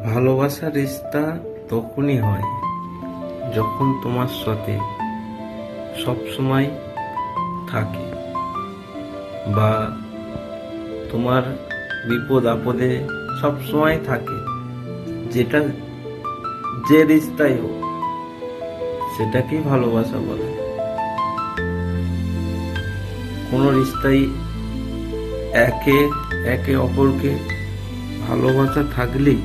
ভালোবাসার রিশতা তখনই হয় যখন তোমার সাথে সবসময় থাকে, বা তোমার বিপদ আপদে সবসময় থাকে। যেটা যে রিশতাই হোক সেটাকেই ভালোবাসা বলে। কোনো রিশতাই একে একে অপরকে ভালোবাসা থাকলেই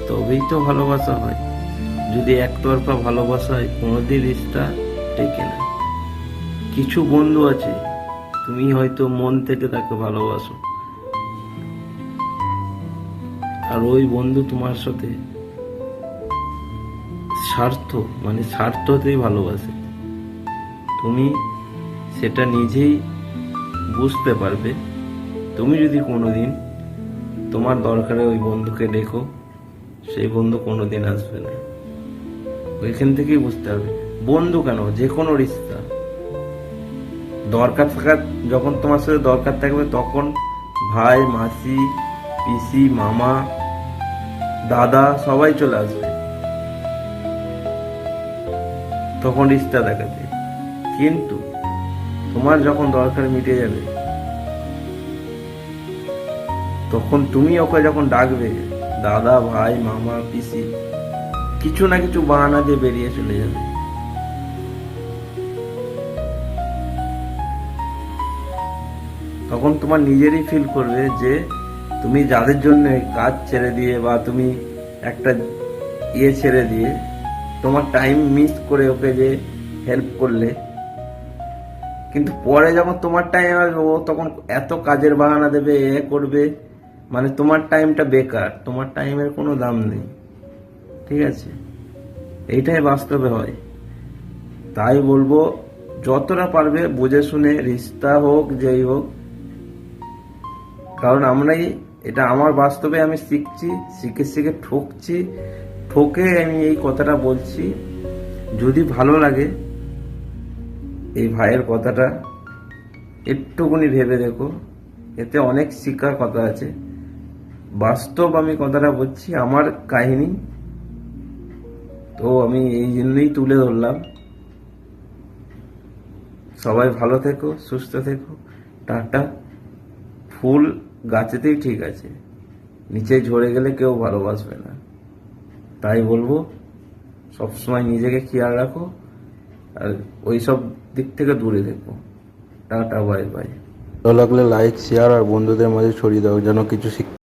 তবেই তো ভালোবাসা হয়। যদি একতরফা ভালোবাসা হয় কোনোদিন রিশতা টেকে না। কিছু বন্ধু আছে তুমি হয়তো মন থেকে তাকে ভালোবাসো, আর ওই বন্ধু তোমার সাথে স্বার্থতেই ভালোবাসে। তুমি সেটা নিজেই বুঝতে পারবে তুমি যদি কোনোদিন তোমার দরকারে ওই বন্ধুকে দেখো, সেই বন্ধু কোনোদিন আসবে না। ওইখান থেকেই বুঝতে হবে। বন্ধু কেন, যে কোনো রিশতা দরকার থাকার, যখন তোমার সাথে দরকার থাকবে তখন ভাই, মাসি, পিসি, মামা, দাদা সবাই চলে আসবে তখন রিশতা দেখাতে। কিন্তু তোমার যখন দরকার মিটে যাবে তখন তুমি ওকে যখন ডাকবে, দাদা, ভাই, মামা, পিসি কিছু না কিছু বাহানা দিয়ে বেরিয়ে চলে যাবে। তখন তোমার নিজেরই ফিল করবে যে তুমি যাদের জন্য কাজ ছেড়ে দিয়ে বা তুমি একটা ছেড়ে দিয়ে তোমার টাইম মিস করে ওকে যে হেল্প করলে, কিন্তু পরে যখন তোমার টাইম আসবে ও তখন এত কাজের বাহানা দেবে, করবে, মানে তোমার টাইমটা বেকার, তোমার টাইমের কোনো দাম নেই। ঠিক আছে, এইটাই বাস্তবে হয়। তাই বলবো যতটা পারবে বুঝে শুনে রিশতা হোক যেই হোক, কারণ এটা আমার বাস্তবে আমি শিখছি, শিখে শিখে ঠকে আমি এই কথাটা বলছি। যদি ভালো লাগে এই ভাইয়ের কথাটা একটুকুনি ভেবে দেখো, এতে অনেক শিক্ষার কথা আছে। বাস্তব আমি কথাটা বলছি, আমার কাহিনী তো আমি এই জন্যই তুলে ধরলাম। সবাই ভালো থেকো, সুস্থ থেকো, টাটা। ফুল গাছেতেই ঠিক আছে, নিচে ঝরে গেলে কেউ ভালোবাসবে না। তাই বলবো সবসময় নিজেকে খেয়াল রাখো, আর ওইসব দিক থেকে দূরে থেকো। Tata, bye bye. ভালো লাগলে লাইক, শেয়ার আর বন্ধুদের মাঝে ছড়িয়ে দাও যেন কিছু